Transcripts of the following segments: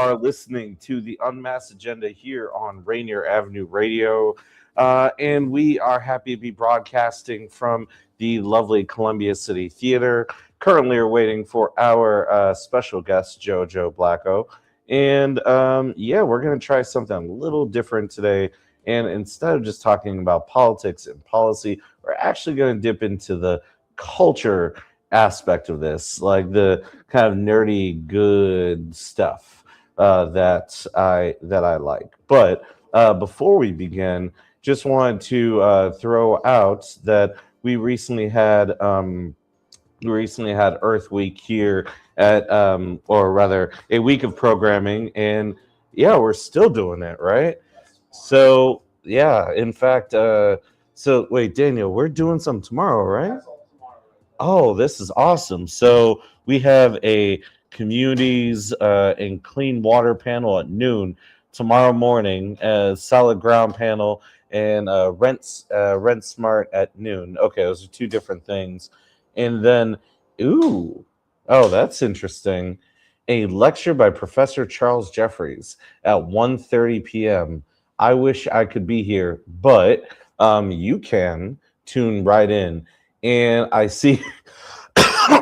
are listening to the Unmasked Agenda here on Rainier Avenue Radio. And we are happy to be broadcasting from the lovely Columbia City Theater. Currently, we're waiting for our special guest, JoJo Blacco. And we're going to try something a little different today. And instead of just talking about politics and policy, we're actually going to dip into the culture aspect of this, like the kind of nerdy, good stuff that I like. But before we begin, just wanted to throw out that we recently had Earth Week here at, or rather, a week of programming, and yeah, we're still doing it, right? So yeah, in fact, so wait, Daniel, we're doing some tomorrow, right? Oh, this is awesome. So we have a communities and clean water panel at noon tomorrow morning, solid ground panel, and rent smart at noon. Okay, those are two different things. And then, that's interesting. A lecture by Professor Charles Jeffries at 1:30 p.m. I wish I could be here, but you can tune right in. And I see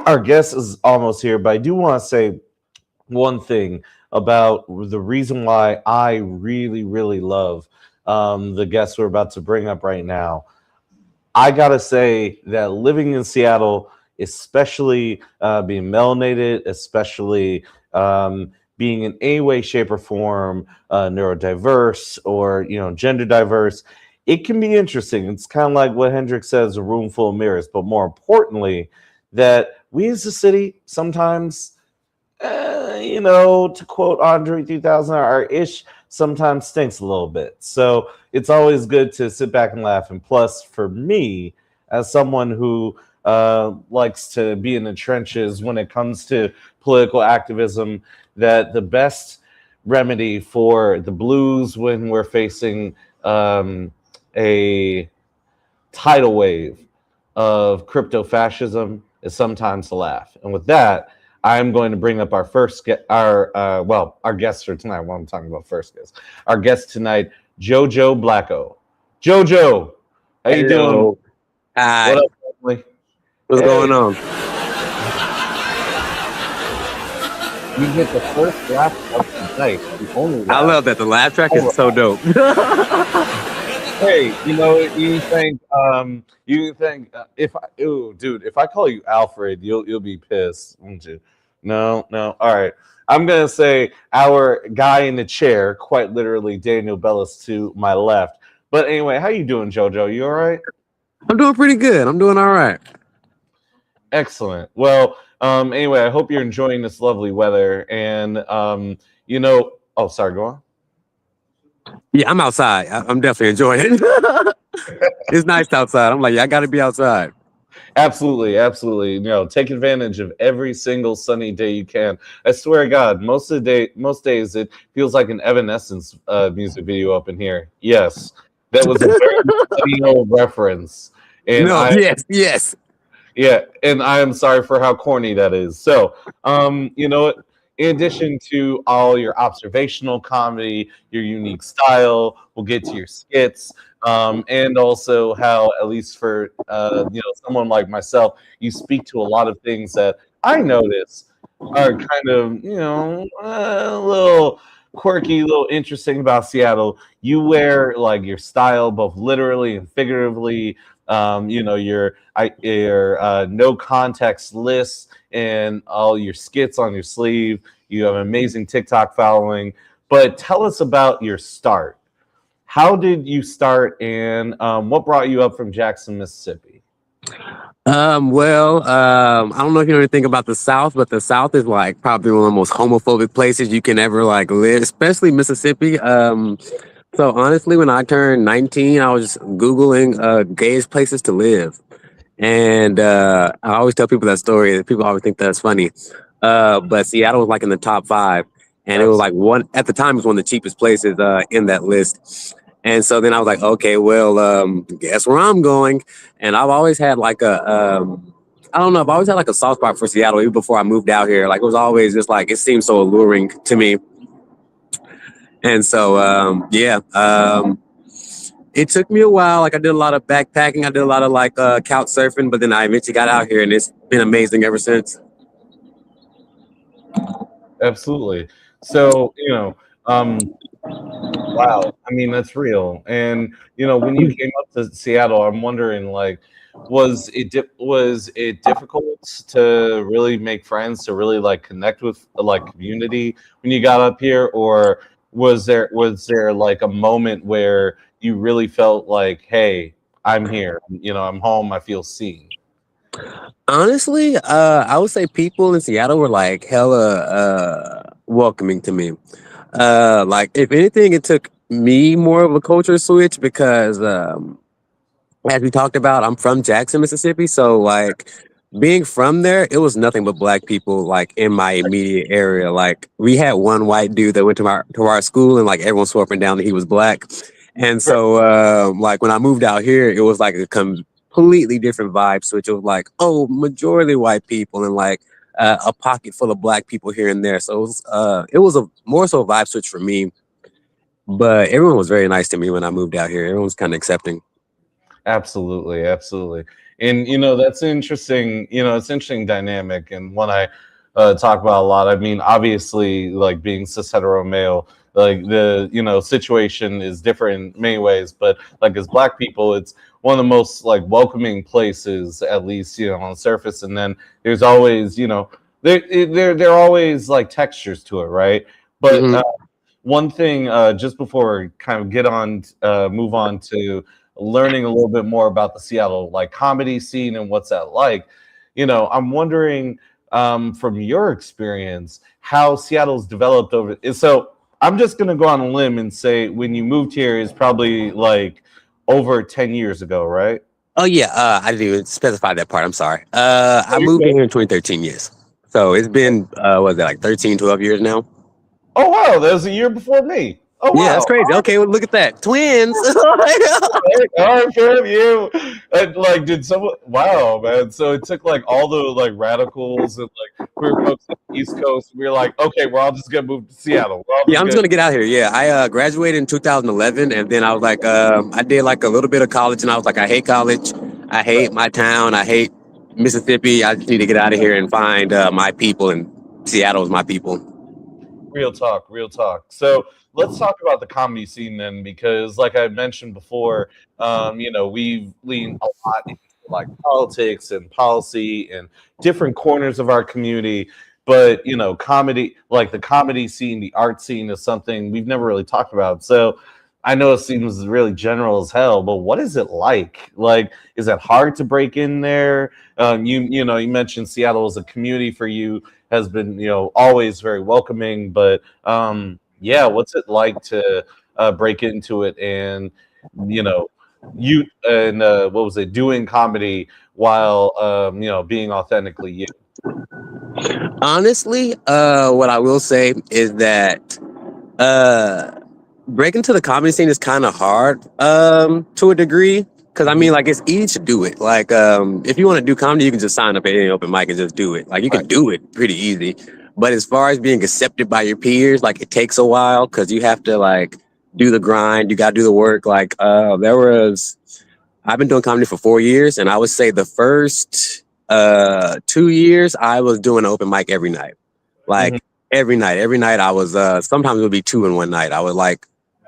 our guest is almost here, but I do want to say one thing about the reason why I really, really love the guests we're about to bring up right now. I got to say that living in Seattle, especially being melanated, especially being in any way, shape, or form neurodiverse or, gender diverse, it can be interesting. It's kind of like what Hendrik says, a room full of mirrors. But more importantly, that we as a city sometimes, to quote Andre 3000, our ish sometimes stinks a little bit. So it's always good to sit back and laugh. And plus, for me, as someone who likes to be in the trenches when it comes to political activism, that the best remedy for the blues when we're facing a tidal wave of crypto fascism is sometimes to laugh. And with that, I'm going to bring up our first our guest for tonight. Well, I'm talking about first guest. Our guest tonight, JoJo Blacco. JoJo, how you doing? Hi. What up, family? What's going on? You get the first laugh of the night. The only laugh. I love that. The laugh track is so dope. Hey, you think if I call you Alfred, you'll be pissed, won't you? No. All right. I'm gonna say our guy in the chair, quite literally Daniel Bellis to my left. But anyway, how you doing, JoJo? You all right? I'm doing pretty good. I'm doing all right. Excellent. Well, anyway, I hope you're enjoying this lovely weather. And sorry, go on. Yeah, I'm outside. I'm definitely enjoying it. It's nice outside. I'm like, I got to be outside. Absolutely. Take advantage of every single sunny day you can. I swear to God, most days it feels like an Evanescence music video up in here. Yes, that was a very old reference. And yes. Yeah, and I am sorry for how corny that is. So, you know what? In addition to all your observational comedy, your unique style, we'll get to your skits, and also how, at least for someone like myself, you speak to a lot of things that I notice are kind of a little quirky, a little interesting about Seattle. You wear like your style both literally and figuratively. Your no context lists and all your skits on your sleeve. You have an amazing TikTok following. But tell us about your start. How did you start, and what brought you up from Jackson, Mississippi? I don't know if you know anything about the South, but the South is like probably one of the most homophobic places you can ever like live, especially Mississippi. So honestly, when I turned 19, I was just Googling gayest places to live. And I always tell people that story. People always think that's funny. But Seattle was like in the top 5. And it was like at the time, it was one of the cheapest places in that list. And so then I was like, okay, well, guess where I'm going. And I've always had like I've always had like a soft spot for Seattle even before I moved out here. Like it was always just like, it seemed so alluring to me. And so, it took me a while. Like I did a lot of backpacking. I did a lot of like couch surfing, but then I eventually got out here and it's been amazing ever since. Absolutely. So, wow. I mean, that's real. And when you came up to Seattle, I'm wondering, like, was it difficult to really make friends, to really like connect with like community when you got up here, or was there like a moment where you really felt like, hey, I'm here, I'm home, I feel seen? Honestly, I would say people in Seattle were like hella welcoming to me. Like if anything, it took me more of a culture switch because as we talked about, I'm from Jackson, Mississippi. So like being from there, it was nothing but black people like in my immediate area. Like we had one white dude that went to our school and like everyone swore up and down that he was black. And so like when I moved out here, it was like a completely different vibe. So it was like, oh, majority white people and like a pocket full of black people here and there. So it was a more so a vibe switch for me. But everyone was very nice to me when I moved out here. Everyone was kind of accepting. Absolutely, absolutely. And that's interesting, it's interesting dynamic, and one I talk about a lot. I mean, obviously, like being cis hetero male, like the situation is different in many ways, but like as black people, it's one of the most like welcoming places, at least on the surface. And then there's always there are always like textures to it, right? But Hmm. one thing, just before we kind of move on to learning a little bit more about the Seattle like comedy scene and what's that like. I'm wondering, from your experience, how Seattle's developed over. So I'm just gonna go on a limb and say when you moved here is probably like over 10 years ago, right? Oh yeah, I didn't even specify that part. I'm sorry. Oh, I you're moved in good. here in 2013. Yes, so it's been was it like 13, 12 years now? Oh wow, that was a year before me. Oh Yeah, that's wow. crazy. Okay, well, look at that, twins. All right, fair you. And, like, did someone? Wow, man. So it took like all the like radicals and like queer folks on the East Coast. We were like, okay, we're all just gonna move to Seattle. We're all Yeah, just I'm just gonna. gonna get out here. Yeah, I graduated in 2011, and then I was like, I did like a little bit of college, and I was like, I hate college, I hate my town, I hate Mississippi. I just need to get out of here and find my people, and Seattle is my people. Real talk, real talk. So let's talk about the comedy scene then, because like I mentioned before, we've leaned a lot into like politics and policy and different corners of our community. But comedy, like the comedy scene, the art scene, is something we've never really talked about. So I know it seems really general as hell, but what is it like? Like, is it hard to break in there? You mentioned Seattle as a community for you has been always very welcoming, but yeah, what's it like to break into it, and you know you and what was it, doing comedy while being authentically you? Honestly, what I will say is that uh, breaking to the comedy scene is kind of hard to a degree. Cause I Mhm. mean, like it's easy to do it. Like, if you want to do comedy, you can just sign up at any open mic and just do it. Like, you can Right. do it pretty easy. But as far as being accepted by your peers, like it takes a while because you have to like do the grind. You got to do the work. Like, I've been doing comedy for 4 years, and I would say the first 2 years I was doing an open mic every night. Mhm. Like every night I was sometimes it would be two in one night. I would like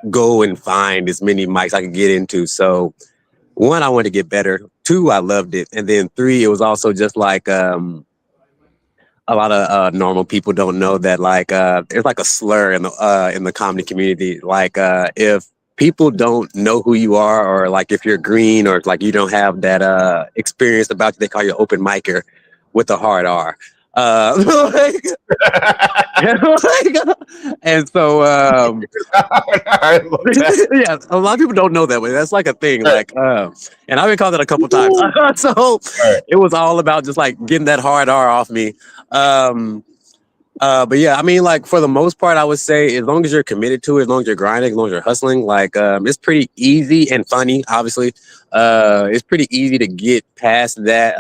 go and find as many mics I could get into. So one, I wanted to get better. Two, I loved it. And then three, it was also just like a lot of normal people don't know that like there's like a slur in the comedy community. Like if people don't know who you are, or like if you're green, or like you don't have that experience about you, they call you open micer with a hard R. Like, and so I love that. yeah, a lot of people don't know that, but that's like a thing. Right. Like, and I've been called it a couple times. So Right. it was all about just like getting that hard R off me. Um, but yeah, I mean, like for the most part, I would say as long as you're committed to it, as long as you're grinding, as long as you're hustling, like it's pretty easy and funny. Obviously, it's pretty easy to get past that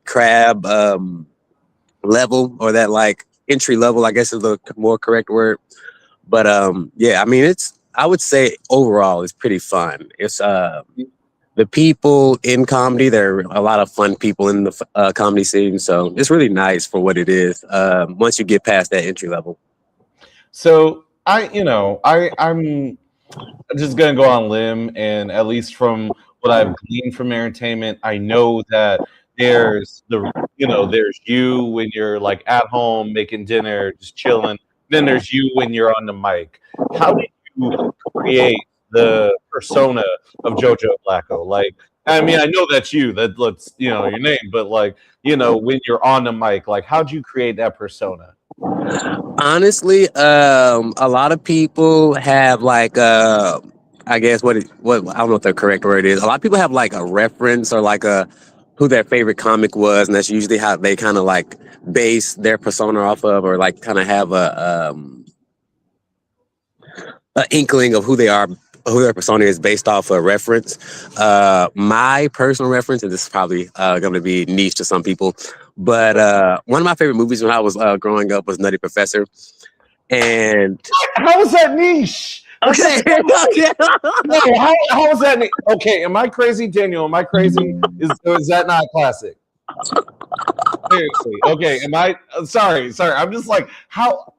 crab level, or that like entry level, I guess is the more correct word. But yeah, I mean, I would say overall it's pretty fun. It's the people in comedy. There are a lot of fun people in the comedy scene, so it's really nice for what it is. Once you get past that entry level. So I'm just gonna go on a limb, and at least from what I've gleaned from entertainment, I know that there's you when you're like at home making dinner, just chilling. Then there's you when you're on the mic. How did you create the persona of JoJo Blacco? Like, I mean, I know that's you. That's your name, but like, when you're on the mic, like, how'd you create that persona? Honestly, a lot of people have like I guess what I don't know what the correct word is. A lot of people have like a reference or like a who their favorite comic was, and that's usually how they kind of like base their persona off of, or like kind of have a inkling of who they are, who their persona is based off a reference. My personal reference, and this is probably going to be niche to some people, but one of my favorite movies when I was growing up was Nutty Professor. And how is that niche? Okay. No, how is that niche? Okay, am I crazy, Daniel? Am I crazy? Is that not a classic? Seriously. Okay, am I sorry. I'm just like, how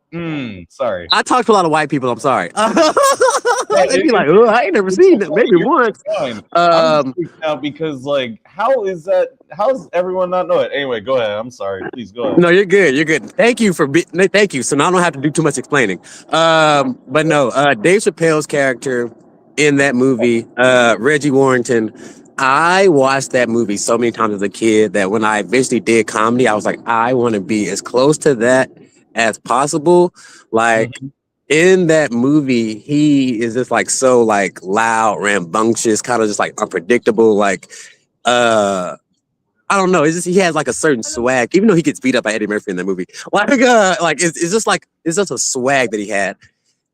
sorry. I talked to a lot of white people, I'm sorry. They'd be like, oh, I ain't never seen it. Maybe once. I'm just out because like how's everyone not know it? Anyway, go ahead. I'm sorry. Please go ahead. No, you're good. Thank you. So now I don't have to do too much explaining. But no, Dave Chappelle's character in that movie, Reggie Warrington, I watched that movie so many times as a kid that when I eventually did comedy, I was like, I want to be as close to that as possible. Like in that movie, he is just like so like loud, rambunctious, kind of just like unpredictable. Like, I don't know. It's just he has like a certain swag, even though he gets beat up by Eddie Murphy in that movie. Like it's just a swag that he had,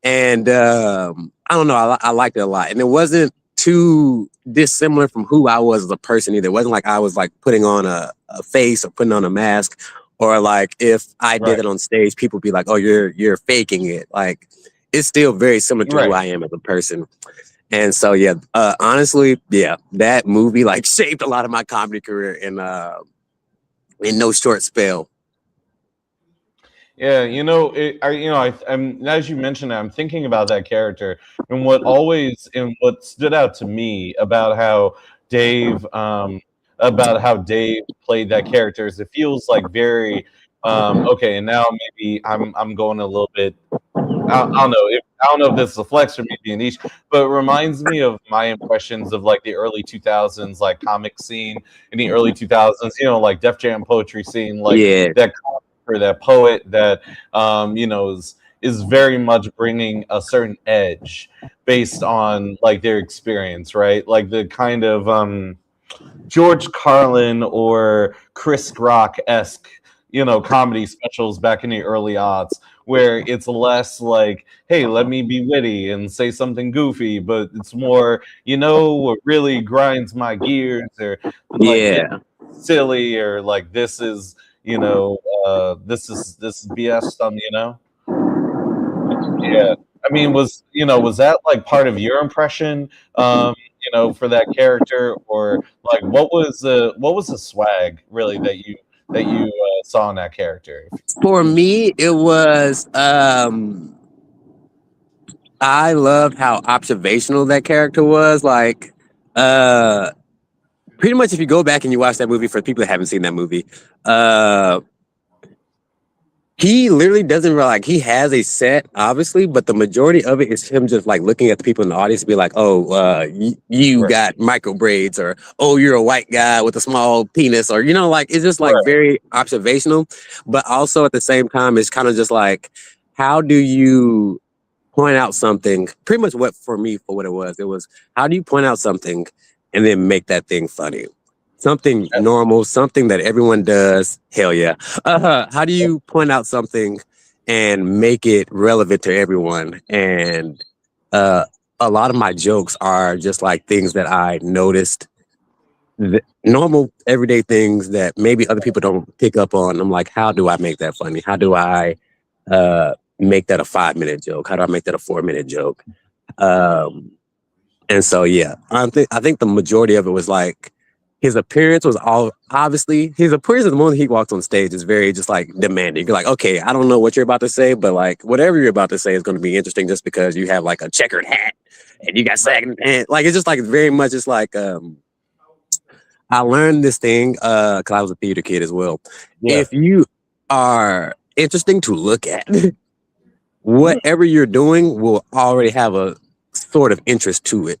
and I don't know. I liked it a lot, and it wasn't too dissimilar from who I was as a person either. It wasn't like I was like putting on a face or putting on a mask, or like if I did it on stage, people would be like, "Oh, you're faking it." Like it's still very similar to who I am as a person. And so, yeah, honestly, yeah, that movie like shaped a lot of my comedy career in no short spell. Yeah, I'm as you mentioned, I'm thinking about that character and what stood out to me about how Dave played that character is it feels like very okay. And now maybe I'm going a little bit. I don't know if this is a flex or maybe a niche, but it reminds me of my impressions of like the early 2000s, like comic scene in the early 2000s, like Def Jam poetry scene, like that comic or that poet that, is very much bringing a certain edge based on like their experience, right? Like the kind of George Carlin or Chris Rock-esque, comedy specials back in the early aughts, where it's less like, hey, let me be witty and say something goofy, but it's more, what really grinds my gears, or like silly, or like this is BS Yeah. I mean, was that like part of your impression, for that character, or like what was the swag really that you saw in that character? For me, it was I loved how observational that character was. Like, pretty much if you go back and you watch that movie, for people that haven't seen that movie, he literally doesn't like, he has a set, obviously, but the majority of it is him just like looking at the people in the audience and be like, oh, you got micro braids, or, oh, you're a white guy with a small penis, or, like, it's just like very observational. But also at the same time, it's kind of just like, how do you point out something? Pretty much for what it was, how do you point out something and then make that thing funny? Something normal, something that everyone does. Hell yeah. How do you point out something and make it relevant to everyone? And a lot of my jokes are just like things that I noticed, normal everyday things that maybe other people don't pick up on. I'm like, how do I make that funny? How do I make that a 5-minute joke? How do I make that a 4-minute joke? And so, yeah, I think the majority of it was like his appearance was all obviously his appearance the moment he walks on stage is very just like demanding. You're like, okay, I don't know what you're about to say, but like whatever you're about to say is going to be interesting just because you have like a checkered hat and you got sagging pants. Like it's just like very much just like I learned this thing because I was a theater kid as well. Yeah. If you are interesting to look at, whatever you're doing will already have a sort of interest to it.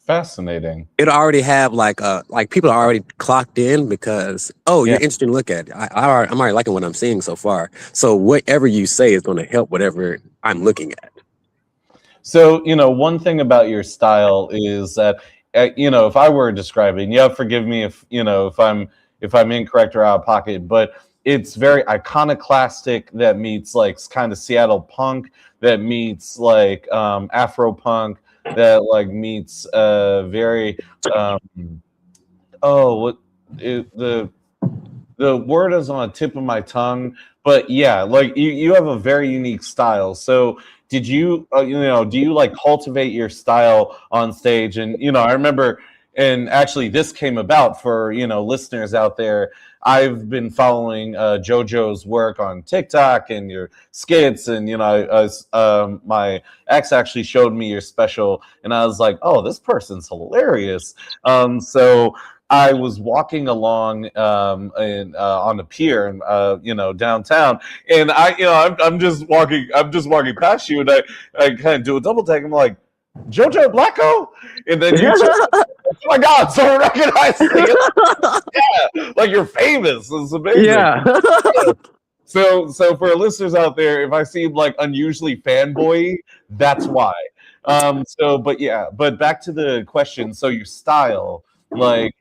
Fascinating. It'll already have like people are already clocked in because you're interesting to look at. I'm already liking what I'm seeing so far. So whatever you say is going to help whatever I'm looking at. So one thing about your style is that if I were describing, forgive me if I'm incorrect or out of pocket, but it's very iconoclastic that meets like kind of Seattle punk that meets like Afro punk that like meets very the word is on the tip of my tongue, but yeah, like you have a very unique style. So did you do you like cultivate your style on stage? And I remember, and actually this came about for listeners out there. I've been following JoJo's work on TikTok and your skits, and my ex actually showed me your special, and I was like, oh, this person's hilarious. So I was walking along on the pier, downtown, and I'm just walking past you, and I kind of do a double take. I'm like, JoJo Blacco, and then you just, oh my God, someone recognized me. Yeah, like you're famous. It's amazing. Yeah. So for listeners out there, if I seem like unusually fanboy, that's why. But back to the question. So your style, like,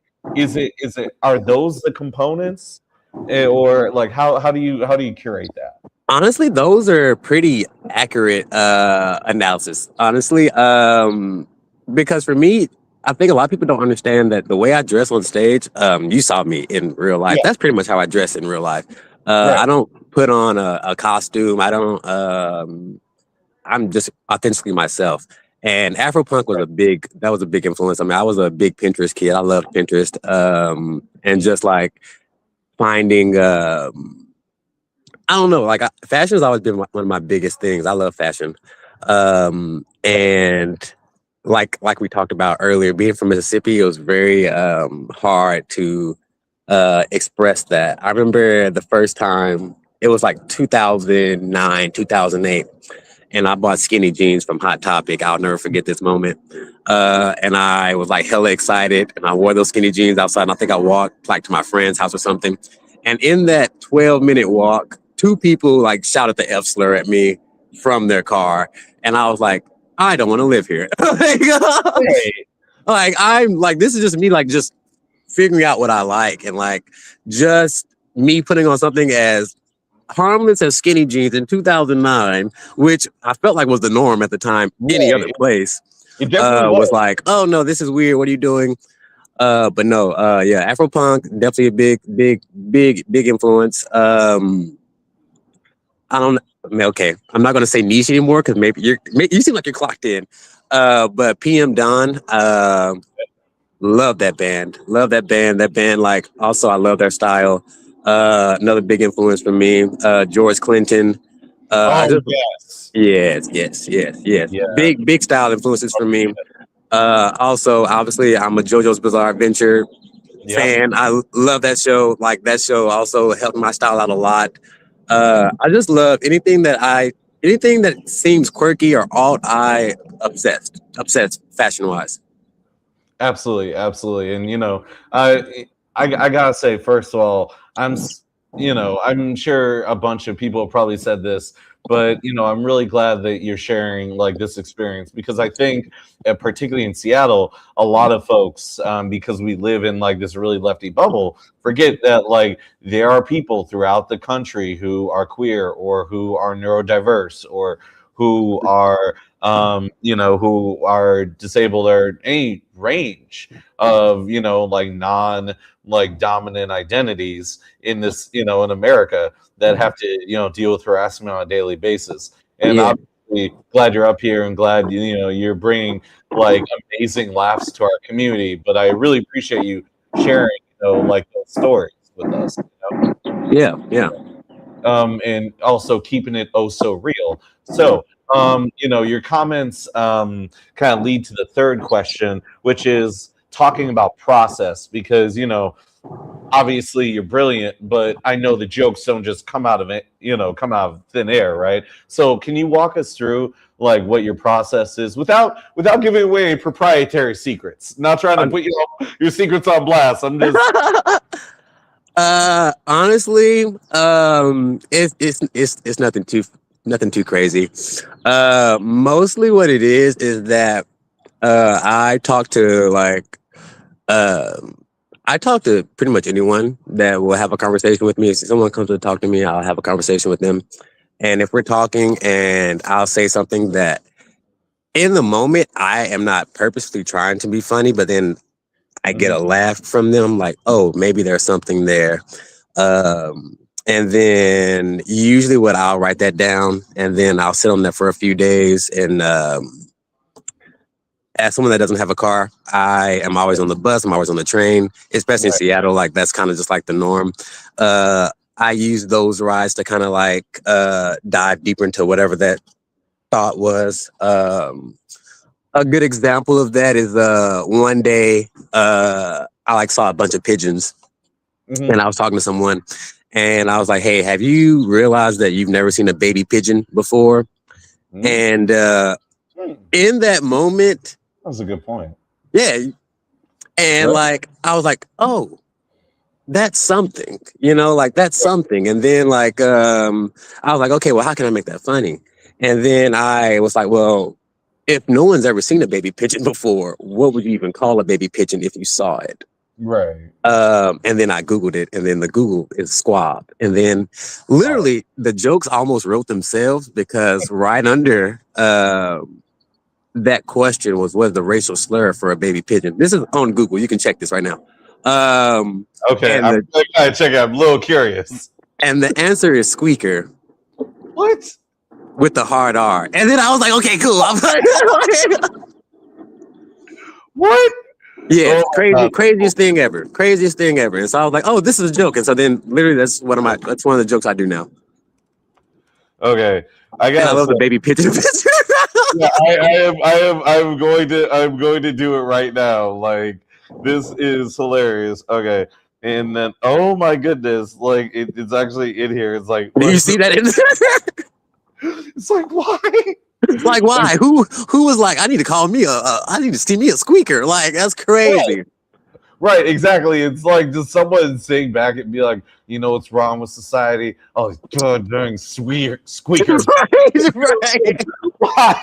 are those the components, or like how do you curate that? Honestly, those are pretty accurate analysis. Honestly, because for me, I think a lot of people don't understand that the way I dress on stage. You saw me in real life. Yeah. That's pretty much how I dress in real life. Right. I don't put on a costume. I don't. I'm just authentically myself. And Afropunk was a big influence. I mean, I was a big Pinterest kid. I loved Pinterest. And just like finding. I don't know, like fashion has always been one of my biggest things. I love fashion. And like we talked about earlier, being from Mississippi, it was very hard to express that. I remember the first time, it was like 2009, 2008, and I bought skinny jeans from Hot Topic. I'll never forget this moment. And I was like hella excited, and I wore those skinny jeans outside, and I think I walked like to my friend's house or something. And in that 12-minute walk, 2 people like shouted the F slur at me from their car. And I was like, I don't want to live here. Like, I'm like, this is just me, like just figuring out what I like. And like, just me putting on something as harmless as skinny jeans in 2009, which I felt like was the norm at the time, any other place, was like, oh no, this is weird. What are you doing? But no, Afropunk, definitely a big influence. I don't know. Okay, I'm not gonna say niche anymore because maybe you seem like you're clocked in. But PM Dawn, love that band. That band, like, also I love their style. Another big influence for me. George Clinton. Yes. Yeah. Big style influences for me. Also, obviously, I'm a JoJo's Bizarre Adventure fan. I love that show. Like, that show also helped my style out a lot. I just love anything that seems quirky or alt. I obsessed fashion wise. Absolutely. And I gotta say, first of all, I'm sure a bunch of people have probably said this, but I'm really glad that you're sharing like this experience, because I think, particularly in Seattle, a lot of folks, because we live in like this really lefty bubble, forget that like there are people throughout the country who are queer or who are neurodiverse or who are who are disabled, or any range of like non like dominant identities in this in America, that have to deal with harassment on a daily basis. and Yeah. obviously glad you're up here and glad you're bringing like amazing laughs to our community. But I really appreciate you sharing like those stories with us. Yeah. Yeah. And also keeping it oh so real. So, your comments kind of lead to the third question, which is talking about process, because obviously you're brilliant, but I know the jokes don't just come out of it, come out of thin air, right? So, can you walk us through like what your process is without giving away proprietary secrets? Not trying to put your secrets on blast. I'm just Honestly, it's nothing too crazy. Mostly what it is that I talk to I talk to pretty much anyone that will have a conversation with me. If someone comes to talk to me, I'll have a conversation with them. And if we're talking and I'll say something that in the moment I am not purposely trying to be funny, but then I get a laugh from them, like, oh, maybe there's something there. And then usually what I'll write that down and then I'll sit on that for a few days. And as someone that doesn't have a car, I am always on the bus. I'm always on the train, especially in Seattle. Like that's kind of just like the norm. I use those rides to kind of like dive deeper into whatever that thought was. A good example of that is one day I like saw a bunch of pigeons and I was talking to someone and I was like, hey, have you realized that you've never seen a baby pigeon before? And in that moment, that was a good point. Yeah. And like, I was like, oh, that's something, like that's something. And then like, I was like, okay, well, how can I make that funny? And then I was like, well, if no one's ever seen a baby pigeon before, what would you even call a baby pigeon if you saw it? Right. And then I Googled it, and then the Google is squab. And then literally the jokes almost wrote themselves because right under that question was, what is the racial slur for a baby pigeon? This is on Google. You can check this right now. Okay, I gotta check it. I'm a little curious. And the answer is squeaker. What? With the hard R. And then I was like, okay, cool. What? Yeah, craziest thing ever. Craziest thing ever. And so I was like, oh, this is a joke. And so then literally that's one of the jokes I do now. Okay. I love the baby pigeon picture. Yeah, I'm going to do it right now. Like, this is hilarious. Okay. And then, oh my goodness, like it's actually in here. It's like, do you see that in there? It's like, why? It's like, why? Who was like, I need to call me I need to see me a squeaker. Like, that's crazy. Right, exactly. It's like, just someone sing back and be like, what's wrong with society? Oh, God, dang, squeakers. Right. Why?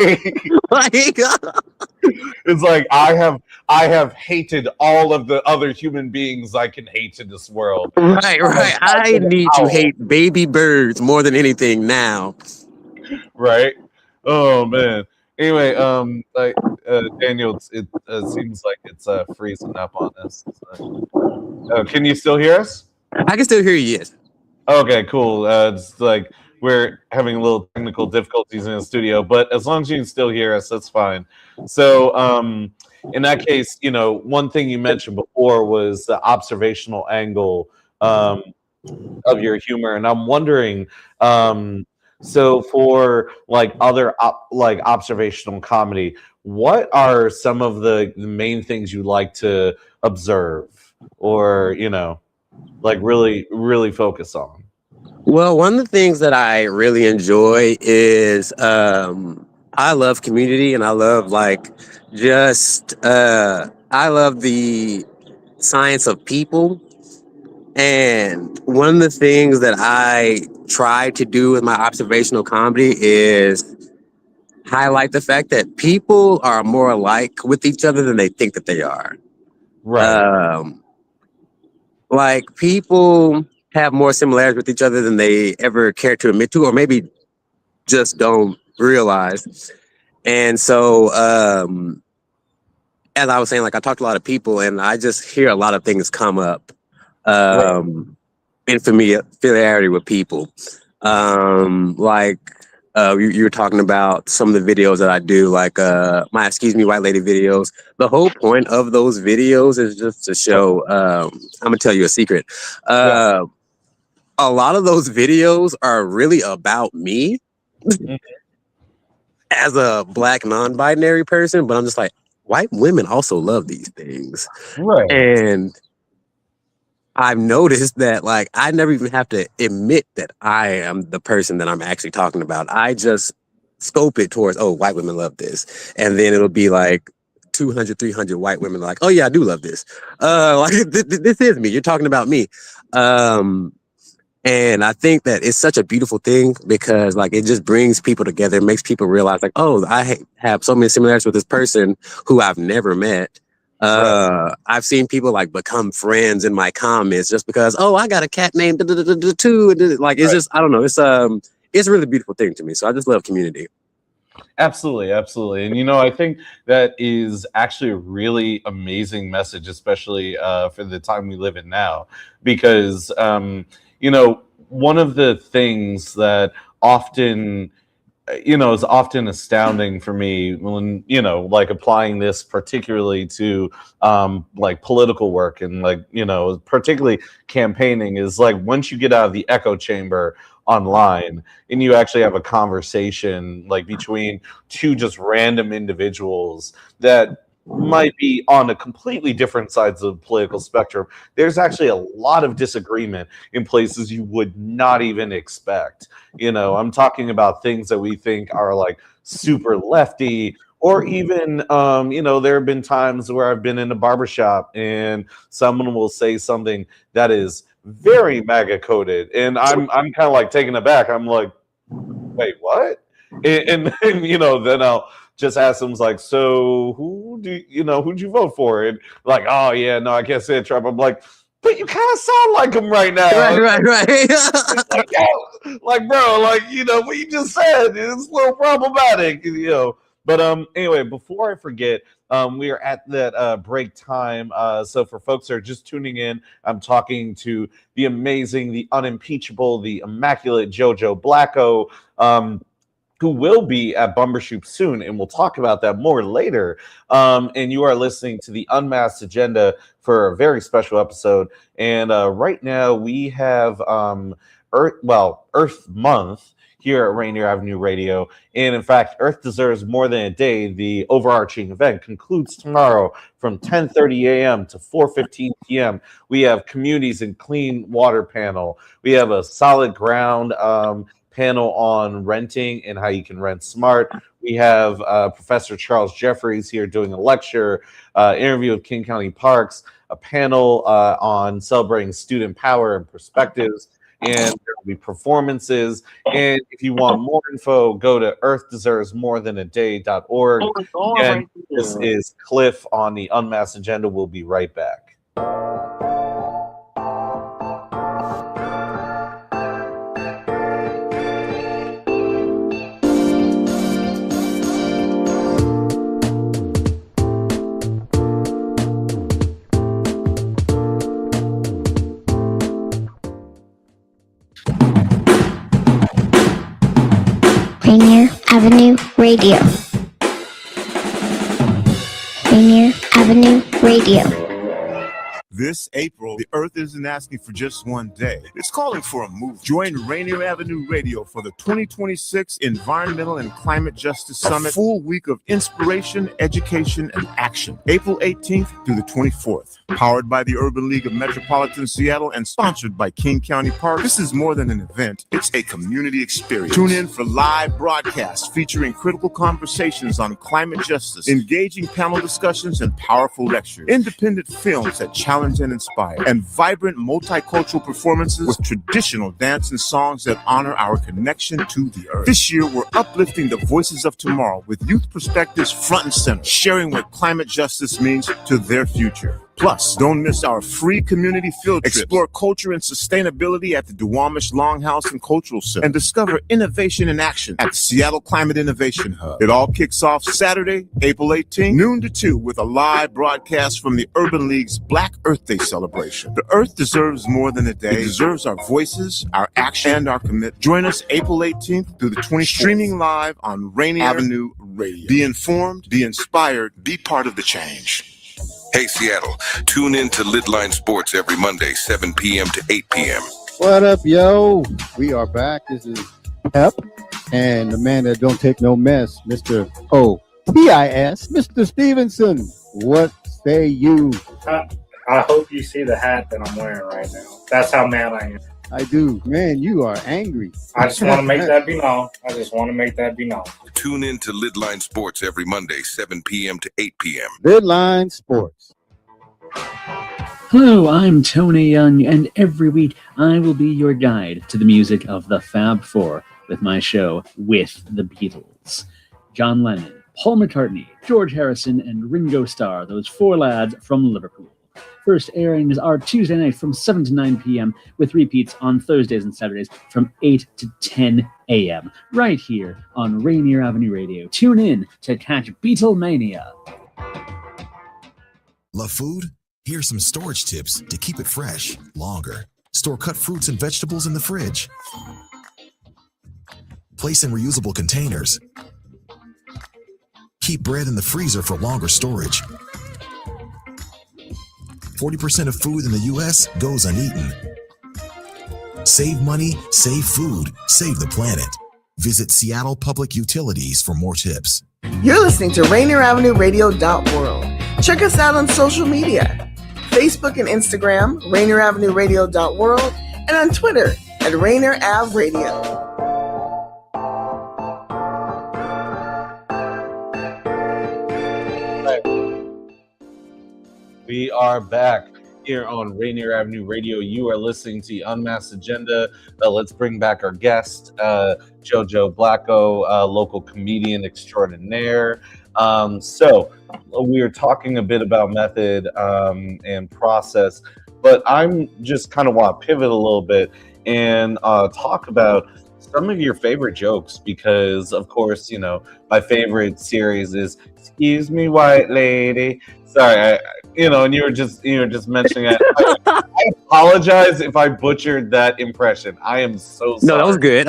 It's like, I have hated all of the other human beings I can hate in this world. Right. I need to hate baby birds more than anything now. Right? Oh, man. Anyway, Daniel, it seems like it's freezing up on us. Can you still hear us? I can still hear you, yes. Okay, cool. It's like we're having a little technical difficulties in the studio, but as long as you can still hear us, that's fine. So, in that case, one thing you mentioned before was the observational angle of your humor, and I'm wondering, so for like other like observational comedy, what are some of the main things you like to observe, or like really focus on? Well, one of the things that I really enjoy is I love community, and I love like just I love the science of people. And one of the things that I try to do with my observational comedy is highlight the fact that people are more alike with each other than they think that they are. Right. Like people have more similarities with each other than they ever care to admit to, or maybe just don't realize. And so, as I was saying, like I talk to a lot of people and I just hear a lot of things come up. In familiarity with people. Like You were talking about some of the videos that I do, like my Excuse Me White Lady videos. The whole point of those videos is just to show, I'm going to tell you a secret. A lot of those videos are really about me as a Black non-binary person, but I'm just like, white women also love these things. Right. And I've noticed that, like, I never even have to admit that I am the person that I'm actually talking about. I just scope it towards, oh, white women love this. And then it'll be like 200, 300 white women like, oh, yeah, I do love this. Like, this is me. You're talking about me. And I think that it's such a beautiful thing because, like, it just brings people together. It makes people realize, like, oh, I have so many similarities with this person who I've never met. I've seen people like become friends in my comments just because, oh, I got a cat named too. Like, it's just, I don't know. It's a really beautiful thing to me. So I just love community. Absolutely. And, I think that is actually a really amazing message, especially for the time we live in now, because, one of the things that often is often astounding for me when, like applying this particularly to like political work and like, particularly campaigning is like once you get out of the echo chamber online and you actually have a conversation like between two just random individuals that might be on a completely different sides of the political spectrum, there's actually a lot of disagreement in places you would not even expect. I'm talking about things that we think are like super lefty, or even, there have been times where I've been in a barbershop and someone will say something that is very MAGA coded, and I'm kind of like taken aback. I'm like, wait, what? And then I'll just ask them, like, so who'd you vote for? And like, oh yeah, no, I can't say Trump. I'm like, but you kind of sound like him right now. Right. Like, yo, like, bro, like, what you just said is a little problematic, But anyway, before I forget, we are at that break time. So for folks that are just tuning in, I'm talking to the amazing, the unimpeachable, the immaculate JoJo Blacco, who will be at Bumbershoot soon, and we'll talk about that more later. And you are listening to the Unmasked Agenda for a very special episode. And right now we have Earth Month here at Rainier Avenue Radio. And in fact, Earth Deserves More Than a Day, the overarching event, concludes tomorrow from 10:30 a.m. to 4:15 p.m. We have Communities and Clean Water panel. We have a Solid Ground panel on renting and how you can rent smart. We have Professor Charles Jeffries here doing a lecture, interview with King County Parks, a panel on celebrating student power and perspectives, and there will be performances. And if you want more info, go to earthdeservesmorethanAday.org. And this is Cliff on the Unmasked Agenda. We'll be right back. Rainier Avenue Radio. Rainier Avenue Radio. This April, the Earth isn't asking for just one day. It's calling for a move. Join Rainier Avenue Radio for the 2026 Environmental and Climate Justice Summit, a full week of inspiration, education, and action. April 18th through the 24th. Powered by the Urban League of Metropolitan Seattle and sponsored by King County Park, this is more than an event. It's a community experience. Tune in for live broadcasts featuring critical conversations on climate justice, engaging panel discussions, and powerful lectures. Independent films that challenge and inspire, and vibrant multicultural performances with traditional dance and songs that honor our connection to the earth. This year, we're uplifting the voices of tomorrow with youth perspectives front and center, sharing what climate justice means to their future. Plus, don't miss our free community field trip. Explore culture and sustainability at the Duwamish Longhouse and Cultural Center and discover innovation in action at the Seattle Climate Innovation Hub. It all kicks off Saturday, April 18th, noon to 2, with a live broadcast from the Urban League's Black Earth Day celebration. The Earth deserves more than a day. It deserves our voices, our action, and our commitment. Join us April 18th through the 24th, streaming live on Rainier Avenue Radio. Be informed, be inspired, be part of the change. Hey, Seattle, tune in to Lidline Sports every Monday, 7 p.m. to 8 p.m. What up, yo? We are back. This is Pep, and the man that don't take no mess, Mr. O.P.I.S., Mr. Stevenson. What say you? I hope you see the hat that I'm wearing right now. That's how mad I am. I do. Man, you are angry. I just want to make that be known. Tune in to Lidline Sports every Monday, 7 p.m. to 8 p.m. Lidline Sports. Hello, I'm Tony Young, and every week I will be your guide to the music of the Fab Four with my show With the Beatles. John Lennon, Paul McCartney, George Harrison, and Ringo Starr, those four lads from Liverpool. First airings are Tuesday night from 7 to 9 p.m. with repeats on Thursdays and Saturdays from 8 to 10 a.m. right here on Rainier Avenue Radio. Tune in to catch Beatlemania. Love food? Here's some storage tips to keep it fresh longer. Store cut fruits and vegetables in the fridge. Place in reusable containers. Keep bread in the freezer for longer storage. 40% of food in the U.S. goes uneaten. Save money, save food, save the planet. Visit Seattle Public Utilities for more tips. You're listening to RainierAvenueRadio.world. Check us out on social media. Facebook and Instagram, RainierAvenueRadio.world, and on Twitter at Rainier Ave Radio. We are back here on Rainier Avenue Radio. You are listening to Unmasked Agenda. Let's bring back our guest, JoJo Blacco, local comedian extraordinaire. So we are talking a bit about method and process, but I'm just kind of want to pivot a little bit and talk about some of your favorite jokes, because of course, you know, my favorite series is "Excuse Me, White Lady." Sorry, and you were just mentioning it. I apologize if I butchered that impression. I am so sorry. No, that was good.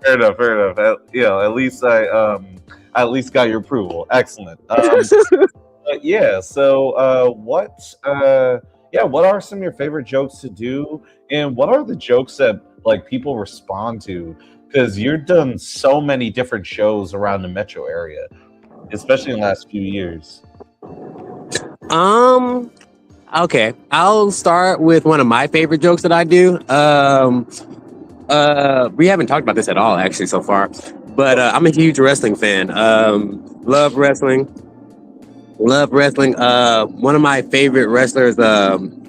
Fair enough. At least I at least got your approval. Excellent. Yeah. So, what are some of your favorite jokes to do, and what are the jokes that like people respond to? Because you've done so many different shows around the metro area, especially in the last few years. Okay, I'll start with one of my favorite jokes that I do. We haven't talked about this at all actually so far, but I'm a huge wrestling fan. Love wrestling. One of my favorite wrestlers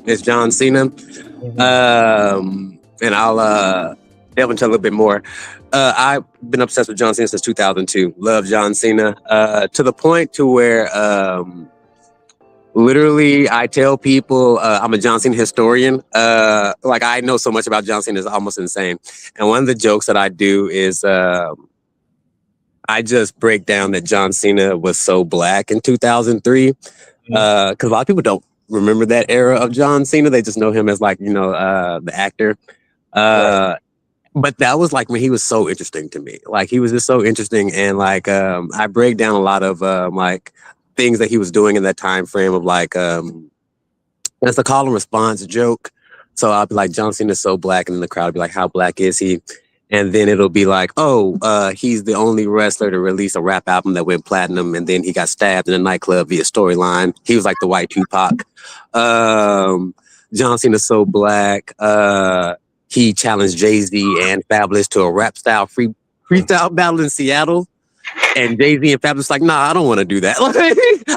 is John Cena. And I'll delve into a little bit more. I've been obsessed with John Cena since 2002. Love John Cena to the point to where literally I tell people I'm a John Cena historian. Like I know so much about John Cena, it's almost insane. And one of the jokes that I do is I just break down that John Cena was so black in 2003 because a lot of people don't remember that era of John Cena. They just know him as like, the actor. Right. But that was like when he was so interesting to me. Like he was just so interesting, and like I break down a lot of like things that he was doing in that time frame of like it's a call and response joke. So I'll be like, John Cena is so black, and then the crowd will be like, how black is he? And then it'll be like, he's the only wrestler to release a rap album that went platinum, and then he got stabbed in a nightclub via storyline. He was like the white Tupac. John Cena's so black. He challenged Jay-Z and Fabulous to a rap style freestyle battle in Seattle. And Jay-Z and Fabulous like, nah, I don't want to do that.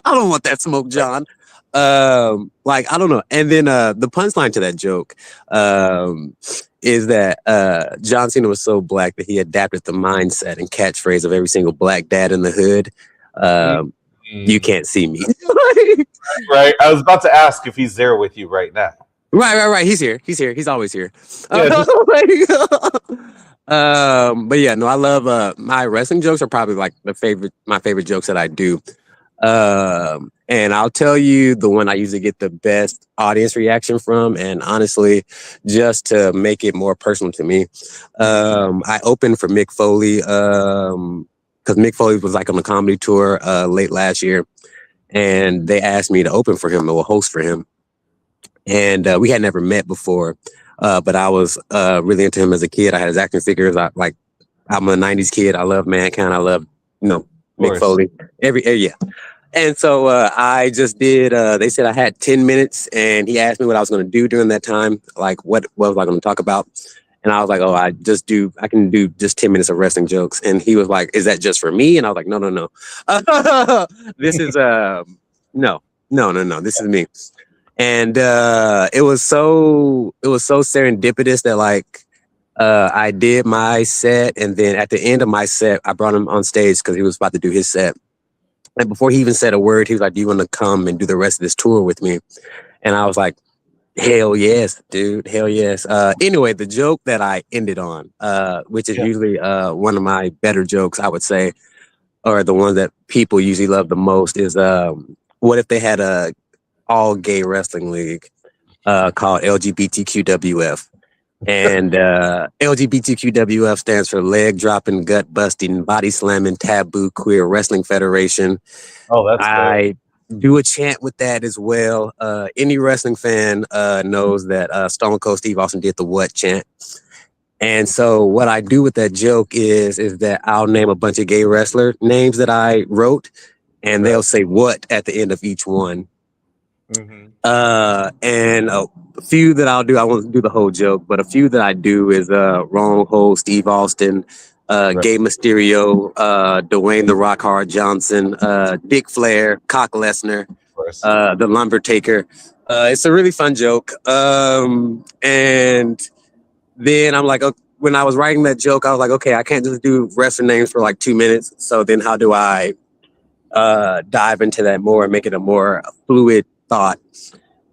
I don't want that smoke, John. Like, I don't know. And then the punchline to that joke is that John Cena was so black that he adapted the mindset and catchphrase of every single black dad in the hood. you can't see me. Right. I was about to ask if he's there with you right now. Right. He's here. He's always here. Yeah, But yeah, no, I love my wrestling jokes are probably like my favorite jokes that I do. And I'll tell you the one I usually get the best audience reaction from, and honestly, just to make it more personal to me, I opened for Mick Foley because Mick Foley was like on a comedy tour late last year, and they asked me to open for him or host for him. And we had never met before, but I was really into him as a kid. I had his action figures. I'm a 90s kid. I love Mankind. I love, Mick Foley. Yeah. And so I just did, they said I had 10 minutes and he asked me what I was going to do during that time. Like, what was I going to talk about? And I was like, oh, I can do just 10 minutes of wrestling jokes. And he was like, is that just for me? And I was like, no. This is, no, this is me. And it was so serendipitous that like I did my set, and then at the end of my set, I brought him on stage because he was about to do his set. And before he even said a word, he was like, "Do you want to come and do the rest of this tour with me?" And I was like, "Hell yes, dude, hell yes." Anyway, the joke that I ended on, which is usually one of my better jokes, I would say, or the one that people usually love the most, is what if they had a all gay wrestling league called LGBTQWF, and LGBTQWF stands for leg dropping, gut busting, body slamming, taboo queer wrestling federation. Oh, that's I do a chant with that as well. Any wrestling fan knows that Stone Cold Steve Austin did the what chant. And so what I do with that joke is that I'll name a bunch of gay wrestler names that I wrote, and they'll say what at the end of each one. Mm-hmm. And a few that I'll do, I won't do the whole joke, but a few that I do is Wrong Hole Steve Austin, Gay Mysterio, Dwayne The Rock Hard Johnson, Dick Flair, Cock Lesnar, the Lumbertaker. It's a really fun joke. And then I'm like, when I was writing that joke, I was like, okay, I can't just do wrestler names for like 2 minutes. So then how do I dive into that more and make it a more fluid thought?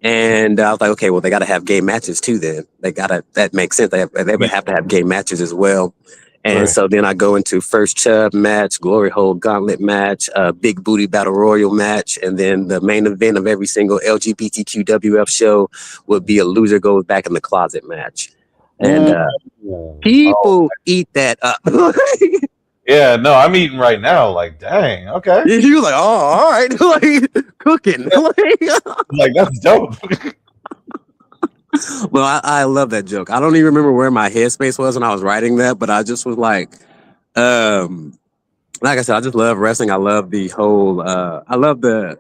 And I was like, okay, well, they got to have gay matches too. Then that makes sense. They would have to have gay matches as well. And so then I go into first chub match, glory hole gauntlet match, big booty battle royal match, and then the main event of every single LGBTQWF show would be a loser goes back in the closet match. And people eat that up. Yeah, no, I'm eating right now. Like, dang, okay. You were like, oh, all right, like cooking. Like, that's dope. Well, I love that joke. I don't even remember where my headspace was when I was writing that, but I just was like I said, I just love wrestling. I love the whole. I love the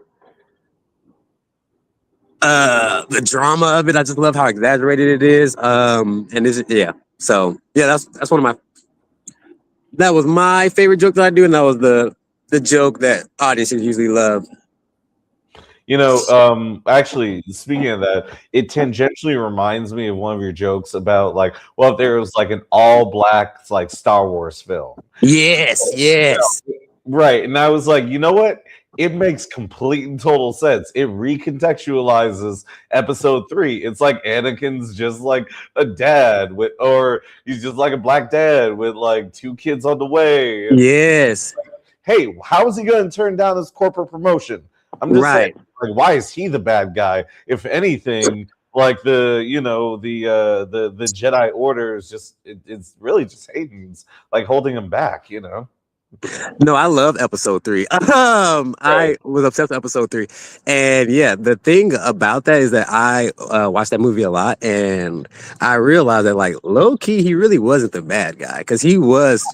drama of it. I just love how exaggerated it is. And so that's one of my. That was my favorite joke that I do, and that was the joke that audiences usually love. Actually, speaking of that, it tangentially reminds me of one of your jokes about like, well, if there was like an all black like Star Wars film. Yes. Right. And I was like, you know what? It makes complete and total sense. It recontextualizes episode 3. It's like Anakin's just like a dad or he's just like a black dad with like 2 kids on the way. Yes. Like, hey, how is he going to turn down his corporate promotion? I'm just saying, like, why is he the bad guy? If anything, like the Jedi Order is just it's really just Hayden's like holding him back, No, I love episode 3. I was obsessed with episode 3. And yeah, the thing about that is that I watched that movie a lot, and I realized that like low key, he really wasn't the bad guy, because he was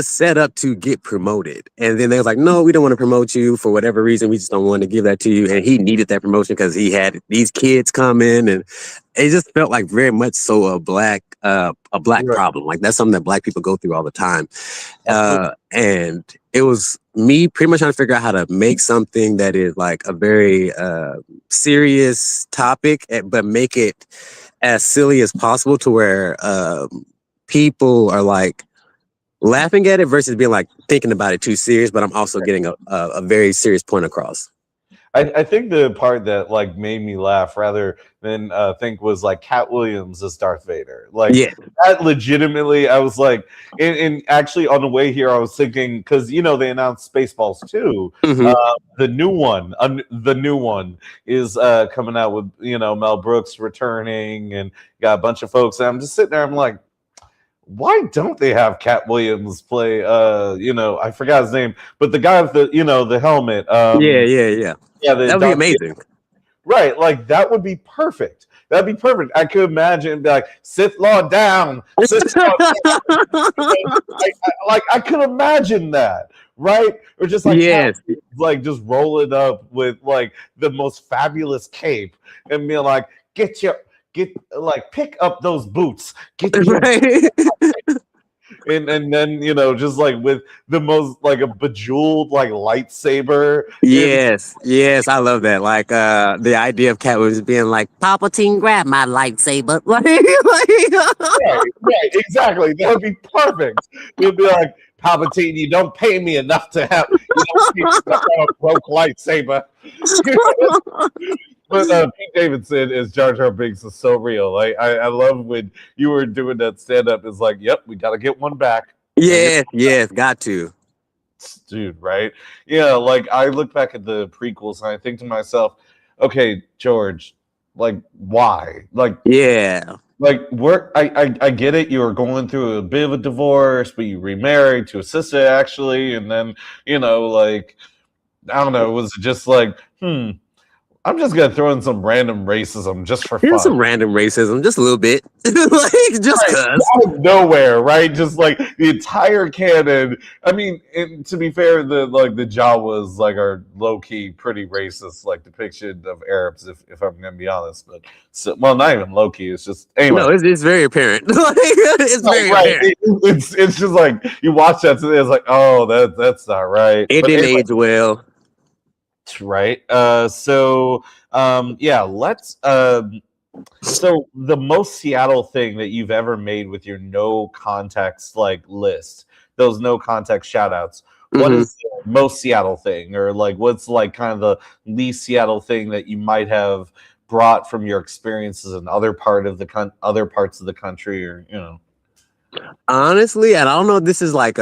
set up to get promoted. And then they was like, no, we don't want to promote you for whatever reason. We just don't want to give that to you. And he needed that promotion because he had these kids come in, and it just felt like very much so a black problem. Like that's something that black people go through all the time. And it was me pretty much trying to figure out how to make something that is like a very serious topic, but make it as silly as possible to where people are like laughing at it versus being like thinking about it too serious, but I'm also getting a very serious point across. I think the part that like made me laugh rather than think was like Cat Williams as Darth Vader. Like that legitimately, I was like, and actually on the way here, I was thinking because you know they announced Spaceballs 2. The new one is coming out with Mel Brooks returning and got a bunch of folks. And I'm just sitting there, I'm like, why don't they have Cat Williams play I forgot his name, but the guy with the helmet. Yeah, that would be amazing. Right, like that would be perfect. That'd be perfect. I could imagine be like Sith Lord down. Sith Lord down. I could imagine that, right? Or just like just roll it up with like the most fabulous cape and be like, pick up those boots. And then just like with the most like a bejeweled like lightsaber. Yes, I love that. Like the idea of Cat was being like, Palpatine, grab my lightsaber. Right, exactly. That would be perfect. It'd be like, Palpatine, you don't pay me enough to have a broke lightsaber. But Pete Davidson as Jar Jar Binks is so real. Like I love when you were doing that stand up. It's like, yep, we got to get one back. Yes, got to. Dude, right? Yeah, like I look back at the prequels and I think to myself, okay, George, like why? Like like I get it. You were going through a bit of a divorce, but you remarried to a sister actually, and then like I don't know, it was just like I'm just gonna throw in some random racism just for fun. Some random racism, just a little bit, like just cause out of nowhere, right? Just like the entire canon. I mean, to be fair, the Jawas like are low key pretty racist, like depiction of Arabs. If I'm gonna be honest, but not even low key. It's just anyway. No, it's very apparent. It's very apparent. It's just like you watch that today. It's like, oh, that's not right. It didn't age well. Right. Let's so the most Seattle thing that you've ever made with your no context like list, those no context shout outs, what is the most Seattle thing, or like what's like kind of the least Seattle thing that you might have brought from your experiences in other parts of the country, or honestly, and I don't know if this is like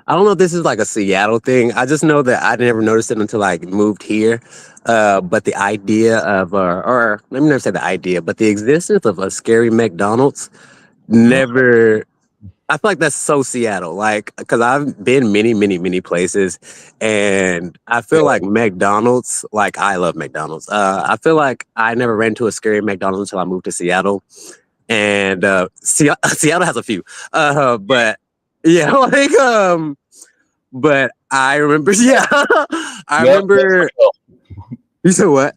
I don't know if this is like a Seattle thing. I just know that I never noticed it until I moved here. But the idea of, or let me never say the idea, but the existence of a scary McDonald's never, I feel like that's so Seattle. Like, because I've been many places, and I feel like McDonald's, like I love McDonald's. I feel like I never ran into a scary McDonald's until I moved to Seattle. And Seattle has a few. But yeah, like, but I remember, I remember. You said what?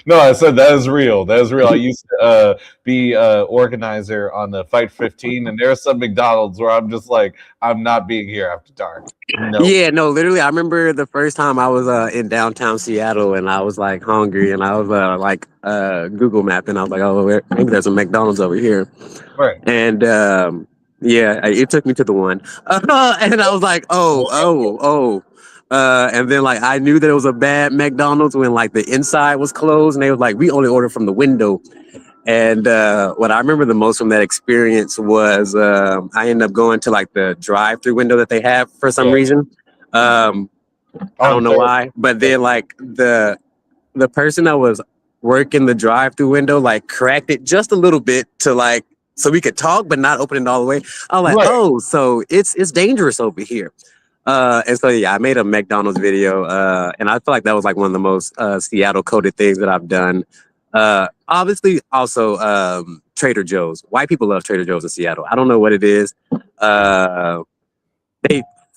No, I said that is real. That is real. I used to be organizer on the Fight 15, and there's some McDonald's where I'm just like, I'm not being here after dark. No. Yeah, no, literally. I remember the first time I was in downtown Seattle, and I was like hungry, and I was like Google mapping. I was like, oh, maybe there's a McDonald's over here. Right. And yeah, it took me to the one, and I was like, oh. And then like I knew that it was a bad McDonald's when like the inside was closed, and they was like, we only order from the window. And what I remember the most from that experience was I ended up going to like the drive-through window that they have for some reason. I don't know why, but then like the person that was working the drive-through window like cracked it just a little bit to like so we could talk, but not open it all the way. I was like, oh, so it's dangerous over here. And so, yeah, I made a McDonald's video, and I feel like that was like one of the most Seattle coded things that I've done. Obviously, also Trader Joe's. White people love Trader Joe's in Seattle. I don't know what it is. They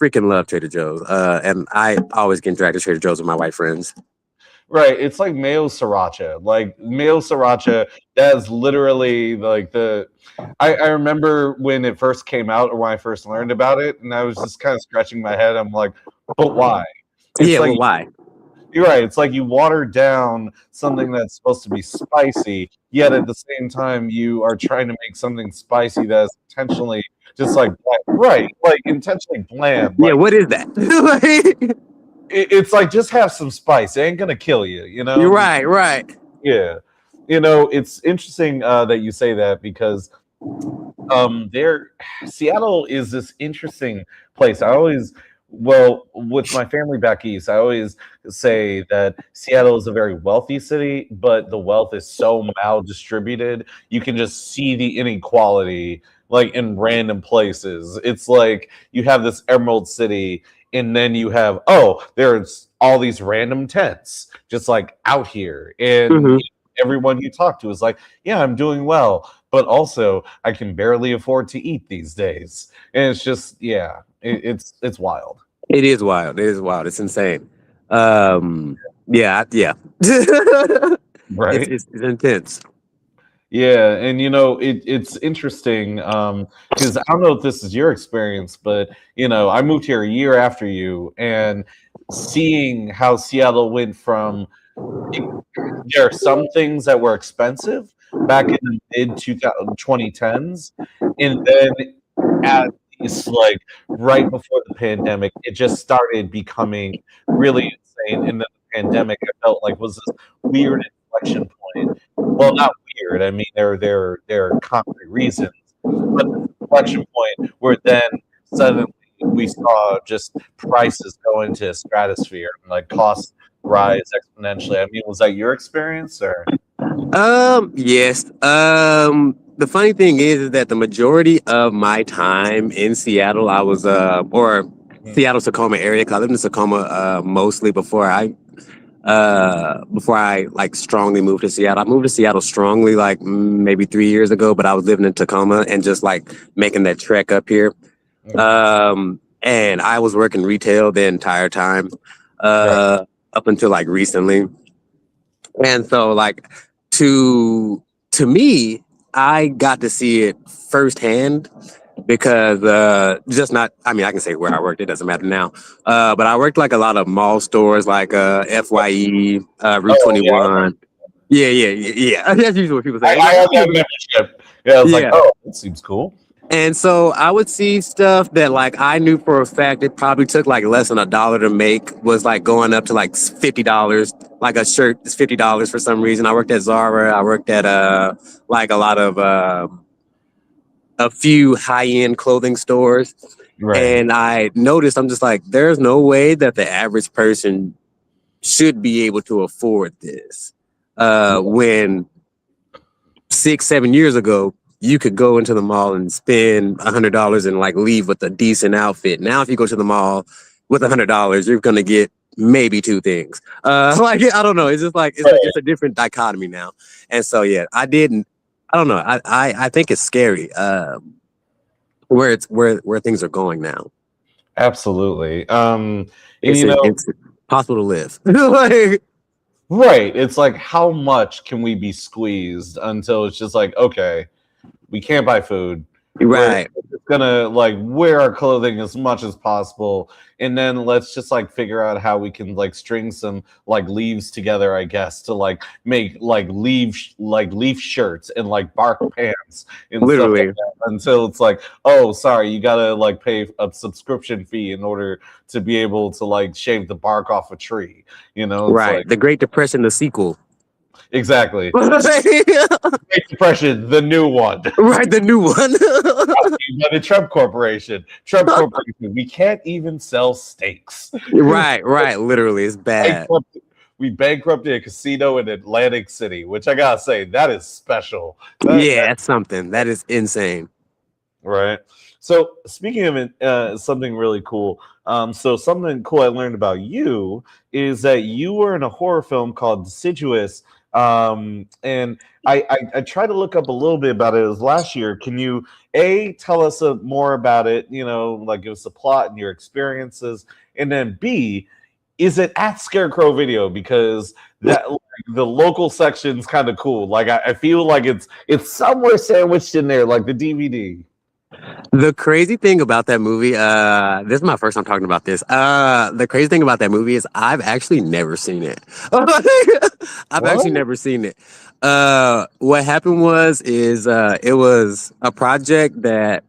freaking love Trader Joe's. And I always get dragged to Trader Joe's with my white friends. Right. It's like mayo sriracha. Like mayo sriracha, that's literally like I remember when it first came out or when I first learned about it, and I was just kind of scratching my head. I'm like, but why? It's yeah, like, well, why? You're right. It's like you water down something that's supposed to be spicy, yet at the same time you are trying to make something spicy that's intentionally just like bland. Right, like intentionally bland. Yeah, Like what is that? Like, it's like just have some spice. It ain't gonna kill you, you know? you're right, right. Yeah. It's interesting that you say that because there Seattle is this interesting place. With my family back east, I always say that Seattle is a very wealthy city, but the wealth is so maldistributed. You can just see the inequality like in random places. It's like you have this Emerald City, and then you have there's all these random tents just like out here, and everyone you talk to is like, yeah, I'm doing well, but also I can barely afford to eat these days. And it's just, yeah, it's wild. It is wild. It is wild. It's insane. Yeah. Right. It's intense. Yeah, and it's interesting because I don't know if this is your experience, but I moved here a year after you, and seeing how Seattle went from there are some things that were expensive back in the mid 2010s, and then at least like right before the pandemic, it just started becoming really insane. And then the pandemic, I felt like was this weird inflection point. Well, not weird. I mean, there are concrete reasons, but the inflection point where then suddenly we saw just prices go into a stratosphere and like costs rise exponentially. I mean, was that your experience or? Yes. The funny thing is that the majority of my time in Seattle, I was or Seattle Tacoma area, 'cause I lived in Tacoma mostly before I like strongly moved to Seattle. I moved to Seattle strongly like maybe 3 years ago, but I was living in Tacoma and just like making that trek up here. And I was working retail the entire time up until like recently. And so like to me, I got to see it firsthand because I can say where I worked, it doesn't matter now. But I worked like a lot of mall stores like FYE, Route 21. Yeah. That's usually what people say. I have that membership. Yeah, I was like, oh, that seems cool. And so I would see stuff that like I knew for a fact it probably took like less than $1 to make was like going up to like $50. Like a shirt is $50 for some reason. I worked at Zara. I worked at like a lot of a few high-end clothing stores. Right. And I noticed, I'm just like, there's no way that the average person should be able to afford this. When 6-7 years ago, you could go into the mall and spend $100 and like leave with a decent outfit. Now, if you go to the mall with $100, you're going to get maybe 2 things. Like, I don't know. It's just like, it's a different dichotomy now. And so, yeah, I don't know. I think it's scary where things are going now. Absolutely. It's possible to live. Like, right. It's like, how much can we be squeezed until it's just like, okay, we can't buy food. Right. We're gonna like wear our clothing as much as possible, and then let's just like figure out how we can like string some like leaves together, I guess, to like make like leaf shirts and like bark pants and literally stuff like that, until it's like, oh, sorry, you gotta like pay a subscription fee in order to be able to like shave the bark off a tree. It's right. like, the Great Depression, the sequel. Exactly. Great Depression, the new one. Right, the new one. By the Trump Corporation. We can't even sell steaks. Right. Literally, it's bad. We bankrupted a casino in Atlantic City, which I gotta say, that is special. That's something. That is insane. Right. So speaking of it, something really cool. So something cool I learned about you is that you were in a horror film called Deciduous. And I tried to look up a little bit about it. It was last year. Can you tell us more about it? Like give us a plot and your experiences, and then B, is it at Scarecrow Video? Because that the local section's kind of cool. Like I feel like it's somewhere sandwiched in there, like the DVD. The crazy thing about that movie, this is my first time talking about this. The crazy thing about that movie is I've actually never seen it. I've actually never seen it. What happened was it was a project that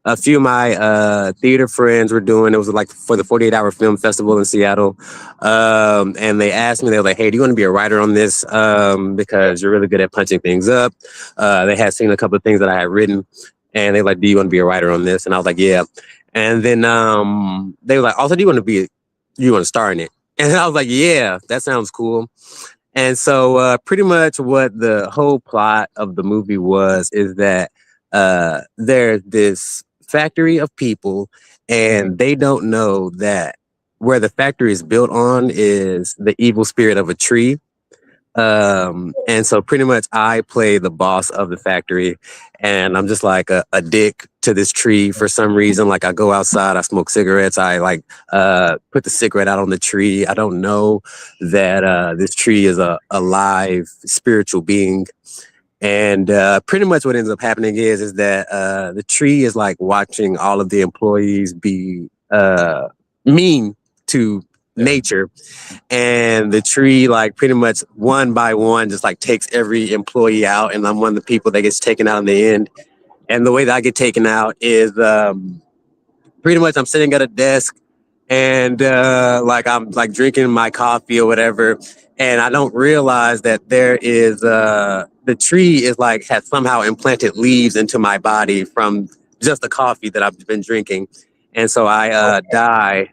a few of my theater friends were doing. It was like for the 48-hour film festival in Seattle. And they asked me, they were like, hey, do you want to be a writer on this? Because you're really good at punching things up. They had seen a couple of things that I had written. And they were like, do you want to be a writer on this? And I was like, yeah. And then they were like, also, do you want to star in it? And I was like, yeah, that sounds cool. And so pretty much what the whole plot of the movie is that there's this factory of people, and they don't know that where the factory is built on is the evil spirit of a tree. And so pretty much I play the boss of the factory, and I'm just like a dick to this tree for some reason. Like, I go outside, I smoke cigarettes, I like put the cigarette out on the tree. I don't know that this tree is a alive spiritual being. And pretty much what ends up happening is that the tree is like watching all of the employees be mean to nature, and the tree like pretty much one by one just like takes every employee out, and I'm one of the people that gets taken out in the end. And the way that I get taken out is pretty much I'm sitting at a desk, and like I'm like drinking my coffee or whatever, and I don't realize that there is the tree is like has somehow implanted leaves into my body from just the coffee that I've been drinking, and so I die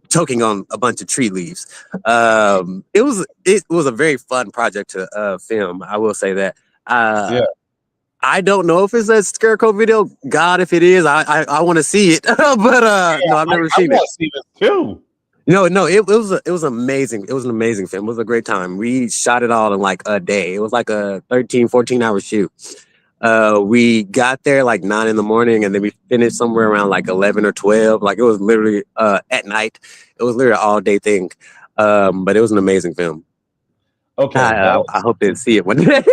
choking on a bunch of tree leaves. It was a very fun project to film. I will say that. I don't know if it's a Scarecrow video. God, if it is, I want to see it. But no, I've never seen it. I want to see this too. No, it was amazing. It was an amazing film. It was a great time. We shot it all in like a day. It was like a 14-hour shoot. We got there like 9 a.m, and then we finished somewhere around like 11 or 12. Like, it was literally at night. It was literally an all day thing. But it was an amazing film. Okay. I hope they see it one day.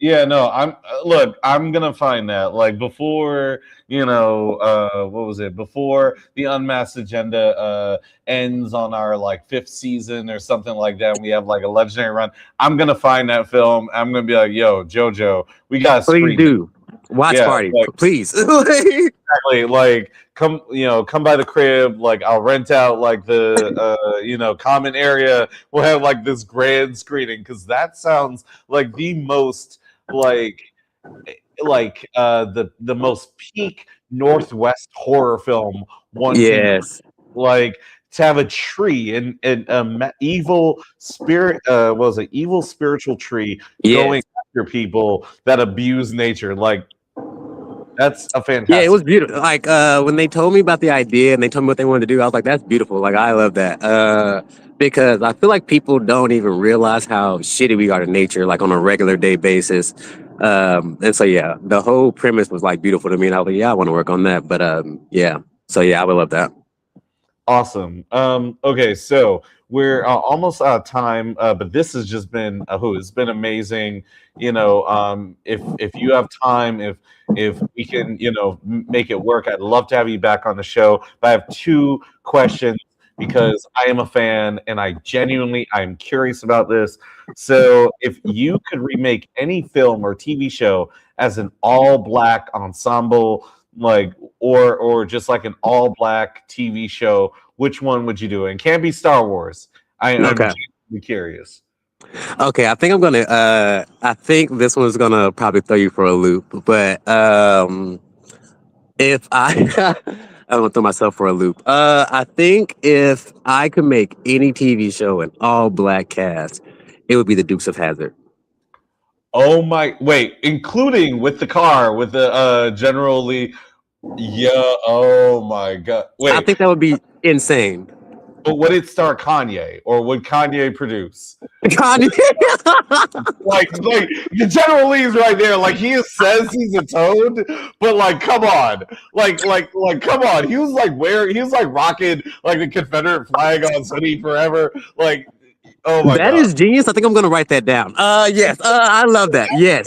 Yeah, no, I'm gonna find that. Like, before, what was it? Before the Unmasked Agenda ends on our like 5th season or something like that, and we have like a legendary run, I'm gonna find that film. I'm gonna be like, yo, JoJo, we gotta please do. Watch party, like, please. Exactly. Like, come by the crib. Like, I'll rent out like the common area. We'll have like this grand screening, because that sounds like the most the most peak Northwest horror film. Yes. Like, to have a tree and evil spirit, evil spiritual tree going after people that abuse nature. Like, that's a fantastic. Yeah, it was beautiful. Like when they told me about the idea and they told me what they wanted to do, I was like, that's beautiful. Like, I love that. Because I feel like people don't even realize how shitty we are to nature, like on a regular day basis. And so, yeah, the whole premise was like beautiful to me. And I was like, yeah, I want to work on that. But yeah. So, yeah, I would love that. Awesome. Okay, so we're almost out of time, but this has just been it's been amazing. If you have time, if we can, make it work, I'd love to have you back on the show. But I have 2 questions, because I am a fan and I'm curious about this. So if you could remake any film or TV show as an all-black ensemble, like, or just like an all-black TV show, which one would you do? And can't be Star Wars. I'm genuinely curious. Okay, I think I think this one's gonna probably throw you for a loop, but if I I'm gonna throw myself for a loop. I think if I could make any TV show an all-black cast, it would be the Dukes of Hazzard. Oh my! Wait, including with the car with the General Lee. Yeah. Oh my God. Wait. I think that would be insane. But would it star Kanye, or would Kanye produce? Kanye. like the General Lee's right there. Like, he says he's a toad, but like, come on, like come on. He was like rocking like the Confederate flag on his hoodie forever. Like, Oh my That god. is genius. I think I'm gonna write that down. Yes. I love that. Yes.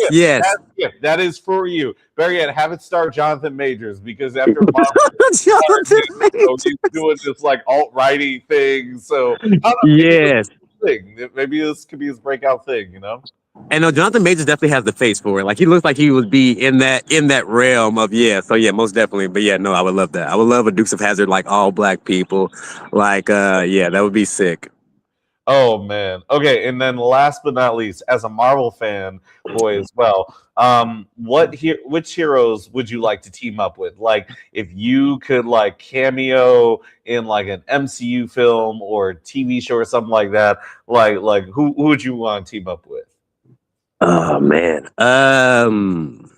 That is for you. Better yet, have it star Jonathan Majors, because after Jonathan Majors. he's doing this like alt-righty thing. So I don't know, Yes. maybe this could be his breakout thing, you know? And no, Jonathan Majors definitely has the face for it. Like he looks like he would be in that realm of So yeah, most definitely. But yeah, no, I would love that. I would love a Dukes of Hazzard, like all black people. Like yeah, that would be sick. Oh man. Okay, and then last but not least, as a Marvel fan boy as well, which heroes would you like to team up with? Like if you could like cameo in like an MCU film or TV show or something like that, like who would you want to team up with? Oh man. I'm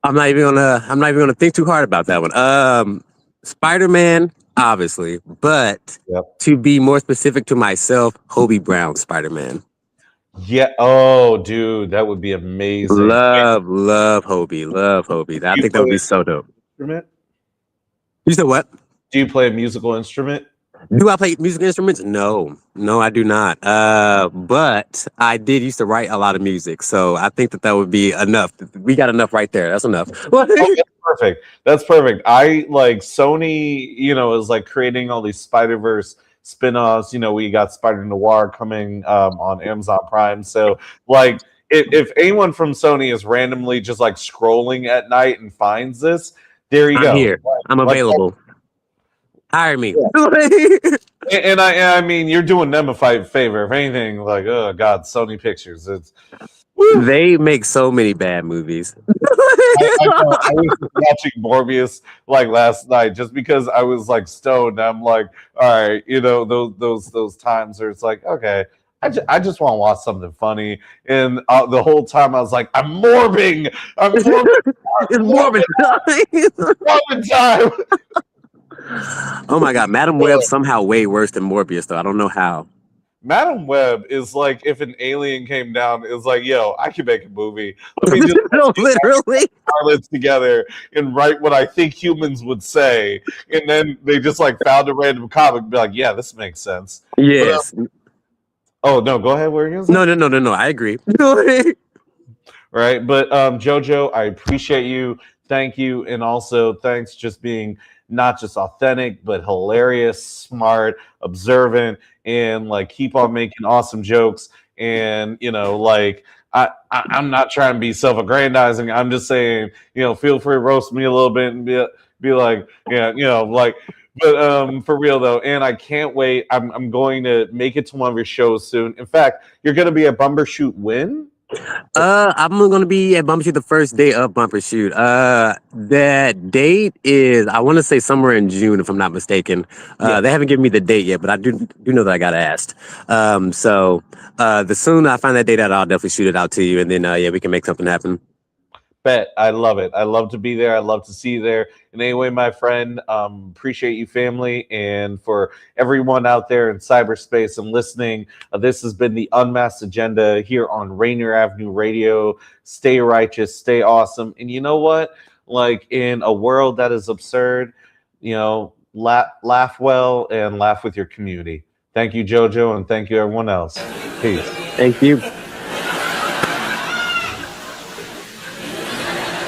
not even gonna think too hard about that one. Spider-Man, obviously, but to be more specific to myself, Hobie Brown Spider-Man. Yeah. Oh, dude, that would be amazing. Love Hobie. I think that would be so dope. Instrument? You said what? Do you play a musical instrument? Do I play music instruments? No, I do not. But I did used to write a lot of music, so I think that would be enough. We got enough right there. That's enough. That's perfect. I like Sony, is like creating all these Spider-Verse spin-offs. We got Spider Noir coming on Amazon Prime. So like if anyone from Sony is randomly just like scrolling at night and finds this, there you go. I'm here. I'm available. Hire me. And I mean, you're doing them a favor. If anything, like, oh God, Sony Pictures. They make so many bad movies. I was watching Morbius like last night just because I was like stoned. I'm like, all right, those times where it's like, okay, I just want to watch something funny, and the whole time I was like, I'm morbing. It's morbid time. Morbid time. Oh my God, Madam Web's somehow way worse than Morbius, though. I don't know how. Madam Web is like if an alien came down, it's like, yo, I can make a movie. Let me just literally harlots together and write what I think humans would say, and then they just like found a random comic and be like, yeah, this makes sense. Yes. Oh no, go ahead. Where are you going? No. I agree. Right, but JoJo, I appreciate you. Thank you, and also thanks just being not just authentic, but hilarious, smart, observant, and like keep on making awesome jokes. And like I'm not trying to be self-aggrandizing. I'm just saying, feel free to roast me a little bit and be like, like. But for real though, and I can't wait. I'm going to make it to one of your shows soon. In fact, you're going to be at Bumbershoot when? I'm gonna be at Bumbershoot the first day of Bumbershoot. That date is, I want to say somewhere in June, if I'm not mistaken. They haven't given me the date yet, but I do know that I got asked. So the sooner I find that date out, I'll definitely shoot it out to you, and then we can make something happen. Bet. I love it. I love to be there. I love to see you there. And anyway, my friend, appreciate you, family. And for everyone out there in cyberspace and listening, this has been the Unmasked Agenda here on Rainier Avenue Radio. Stay righteous, stay awesome. And you know what? Like in a world that is absurd, laugh well and laugh with your community. Thank you, JoJo, and thank you, everyone else. Peace. Thank you.